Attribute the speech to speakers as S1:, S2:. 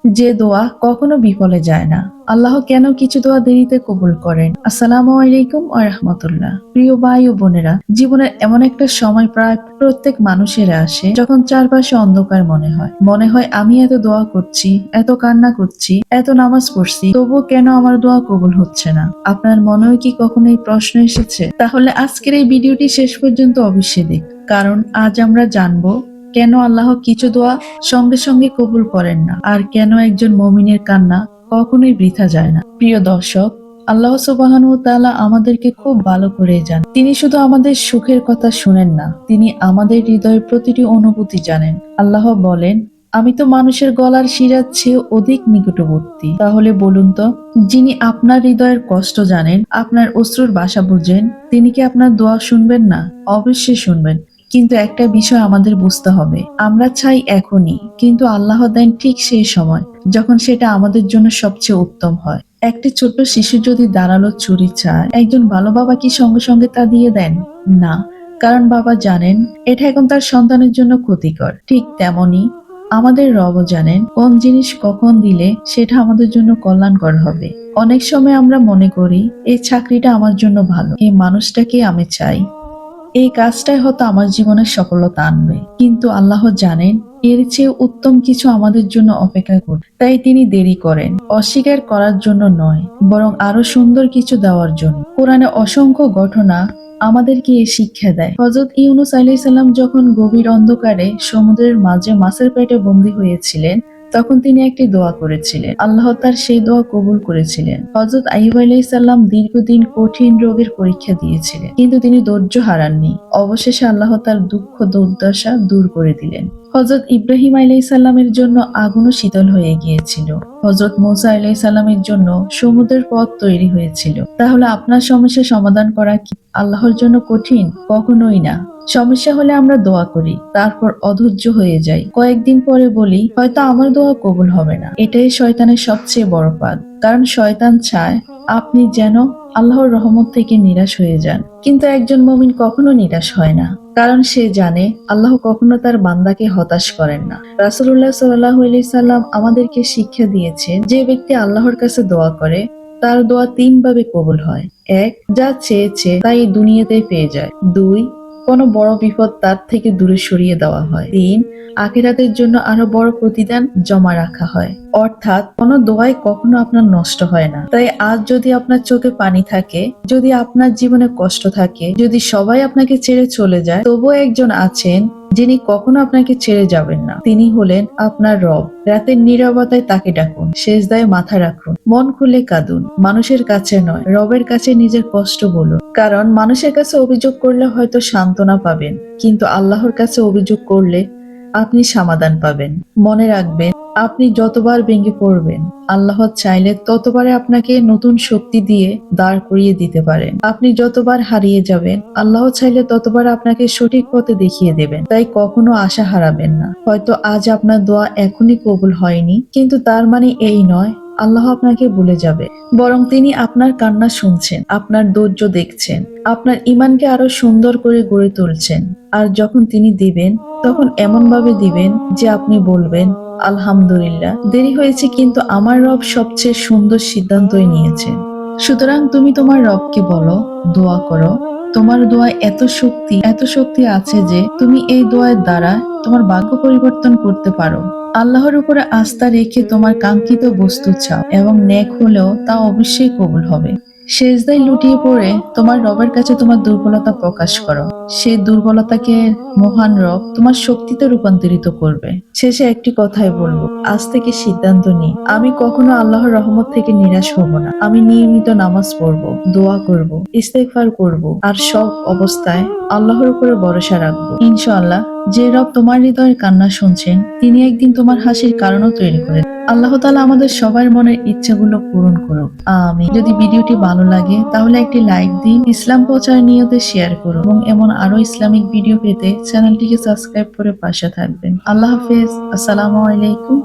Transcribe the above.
S1: যে দোয়া কখনো বিফলে যায় না। আল্লাহ কেন কিছু দোয়া দেরিতে কবুল করেন? আসসালামু আলাইকুম ওয়া রাহমাতুল্লাহ। প্রিয় ভাই ও বোনেরা, জীবনের এমন একটা সময় প্রায় প্রত্যেক মানুষের আসে যখন চারপাশে অন্ধকার মনে হয় আমি এত দোয়া করছি, এত কান্না করছি, এত নামাজ পড়ছি, তবুও কেন আমার দোয়া কবুল হচ্ছে না? আপনার মনেও কি কখনো এই প্রশ্ন এসেছে? তাহলে আজকের এই ভিডিওটি শেষ পর্যন্ত অবশ্যই দেখুন, কারণ আজ আমরা জানবো কেন আল্লাহ কিছু দোয়া সঙ্গে সঙ্গে কবুল করেন না, আর কেন একজন মুমিনের কান্না কখনোই বৃথা যায় না। প্রিয় দর্শক, আল্লাহ সুবহানাহু ওয়া তাআলা আমাদেরকে খুব ভালো করে জানেন। তিনি শুধু আমাদের সুখের কথা শুনেন না, তিনি আমাদের হৃদয়ের প্রতিটি অনুভূতি জানেন। আল্লাহ বলেন, আমি তো মানুষের গলার শিরার চেয়ে অধিক নিকটবর্তী। তাহলে বলুন তো, যিনি আপনার হৃদয়ের কষ্ট জানেন, আপনার অশ্রুর ভাষা বুঝেন, তিনি কি আপনার দোয়া শুনবেন না? অবশ্যই শুনবেন। কিন্তু একটা বিষয় আমাদের বুঝতে হবে, আমরা চাই এখনই, কিন্তু আল্লাহ দেন ঠিক সেই সময় যখন সেটা আমাদের জন্য সবচেয়ে উত্তম হয়। একটি ছোট্ট শিশু যদি দাঁড়ালো চুরি চায়, একজন ভালো বাবা কি সঙ্গে সঙ্গে তা দিয়ে দেন? না, কারণ বাবা জানেন এটা এখন তার সন্তানের জন্য ক্ষতিকর। ঠিক তেমনি আমাদের রবও জানেন কোন জিনিস কখন দিলে সেটা আমাদের জন্য কল্যাণকর হবে। অনেক সময় আমরা মনে করি এই চাকরিটা আমার জন্য ভালো, এই মানুষটাকে আমি চাই, এই কাজটাই হয়তো আমার জীবনের সফলতা আনবে, কিন্তু আল্লাহ জানেন এর চেয়ে উত্তম কিছু আমাদের জন্য অপেক্ষা করছে। তাই তিনি দেরি করেন অস্বীকার করার জন্য নয়, বরং আরো সুন্দর কিছু দেওয়ার জন্য। কোরআনে অসংখ্য ঘটনা আমাদেরকে এই শিক্ষা দেয়। হযরত ইউনূস আলাইহিস সালাম যখন গভীর অন্ধকারে সমুদ্রের মাঝে মাছের পেটে বন্দী হয়েছিলেন, তখন তিনি একটি দোয়া করেছিলেন। আল্লাহ তার সেই দোয়া কবুল করেছিলেন। হযরত আইয়ুব আলাইহিস সালাম দীর্ঘদিন কঠিন রোগের পরীক্ষা দিয়েছিলেন, কিন্তু তিনি ধৈর্য হারাননি। অবশেষে আল্লাহ তার দুঃখ দুর্দশা দূর করে দিলেন। হযরত ইব্রাহিম আলাইহিস সালামের জন্য আগুনও শীতল হয়ে গিয়েছিল। হযরত মুসা আলাইহিস সালামের জন্য সমুদ্রের পথ তৈরি হয়েছিল। তাহলে আপনার সমস্যা সমাধান করা কি আল্লাহর জন্য কঠিন? কখনোই না। সমস্যা হলে আমরা দোয়া করি, তারপর অধৈর্য হয়ে যাই, কয়েকদিন পরে বলি হয়তো আমার দোয়া কবুল হবে না। এটাই শয়তানের সবচেয়ে বড় পাপ, কারণ শয়তান চায় আপনি যেন আল্লাহর রহমত থেকে নিরাশ হয়ে যান। কিন্তু একজন মুমিন কখনো নিরাশ হয় না, কারণ সে জানে আল্লাহ কখনো তার বান্দাকে হতাশ করেন না। রাসূলুল্লাহ সাল্লাল্লাহু আলাইহি সাল্লাম আমাদেরকে শিক্ষা দিয়েছেন, যে ব্যক্তি আল্লাহর কাছে দোয়া করে তার দোয়া 3 ভাবে কবুল হয়। 1, যা চেয়েছে তাই দুনিয়াতেই পেয়ে যায়। 2, কোনো বড় বিপদ তার থেকে দূরে সরিয়ে দেওয়া হয়। 3, আখিরাতের জন্য আরো বড় প্রতিদান জমা রাখা হয়। অর্থাৎ কোনো দোয়াই কখনো আপনার নষ্ট হয় না। তাই আজ যদি আপনার চোখে পানি থাকে, যদি আপনার জীবনে কষ্ট থাকে, যদি সবাই আপনাকে ছেড়ে চলে যায়, তবুও একজন আছেন যিনি কখনো আপনাকে ছেড়ে যাবেন না। তিনি হলেন আপনার রব। রাতের নীরবতায় তাকে ডাকুন, সেজদায় মাথা রাখুন, মন খুলে কাঁদুন। মানুষের কাছে নয়, রবের কাছে নিজের কষ্ট বলুন। কারণ মানুষের কাছে অভিযোগ করলে হয়তো সান্ত্বনা পাবেন, কিন্তু আল্লাহর কাছে অভিযোগ করলে আপনি সমাধান পাবেন। মনে রাখবেন, আপনি যতবার ভেঙে পড়বেন, আল্লাহ চাইলে ততবারে আপনাকে নতুন শক্তি দিয়ে দাঁড় করিয়ে দিতে পারেন। আপনি যতবার হারিয়ে যাবেন, আল্লাহ চাইলে ততবার আপনাকে সঠিক পথে দেখিয়ে দেবেন। তাই কখনো আশা হারাবেন না। হয়তো আজ আপনার দোয়া এখনই কবুল হয়নি, কিন্তু তার মানে এই নয় আল্লাহ আপনাকে ভুলে যাবে, বরং তিনি আপনার কান্না শুনছেন, আপনার ধৈর্য দেখছেন, আপনার ঈমানকে আরো সুন্দর করে গড়ে তুলছেন। আর যখন তিনি দিবেন, তখন এমন ভাবে দিবেন যে আপনি বলবেন আলহামদুলিল্লাহ, দেরি হয়েছে কিন্তু আমার রব সবচেয়ে সুন্দর সিদ্ধান্তই নিয়েছেন। সুতরাং তুমি তোমার রবকে বলো, দোয়া করো। তোমার দোয়ায় এত শক্তি আছে যে তুমি এই দোয়ার দ্বারা তোমার ভাগ্য পরিবর্তন করতে পারো। আল্লাহর উপরে আস্থা রেখে তোমার কাঙ্ক্ষিত বস্তু চাও, এবং নেক হলেও তা অবশ্যই কবুল হবে। সেজদায় লুটিয়ে পড়ে তোমার রবের কাছে তোমার দুর্বলতা প্রকাশ করো। সেই দুর্বলতাকে মহান রব তোমার শক্তিতে রূপান্তরিত করবে। শেষে একটি কথাই বলবো, আজ থেকে সিদ্ধান্ত নিই, আমি কখনো আল্লাহর রহমত থেকে নিরাশ হব না। আমি নিয়মিত নামাজ পড়বো, দোয়া করব, ইস্তেগফার করব, আর সব অবস্থায় আল্লাহর উপরে ভরসা রাখবো। ইনশাআল্লাহ, যে রব তোমার হৃদয়ের কান্না শুনছেন, তিনি একদিন তোমার হাসির কারণও তৈরি করে। আল্লাহ তাআলা আমাদের সবার মনের ইচ্ছাগুলো পূরণ করুক, আমিন। যদি ভিডিওটি ভালো লাগে তাহলে একটি লাইক দিন, ইসলাম প্রচার নিয়তে শেয়ার করুন, এবং এমন আরো ইসলামিক ভিডিও পেতে চ্যানেলটিকে সাবস্ক্রাইব করে পাশে থাকবেন। আল্লাহ হাফেজ। আসসালামু আলাইকুম।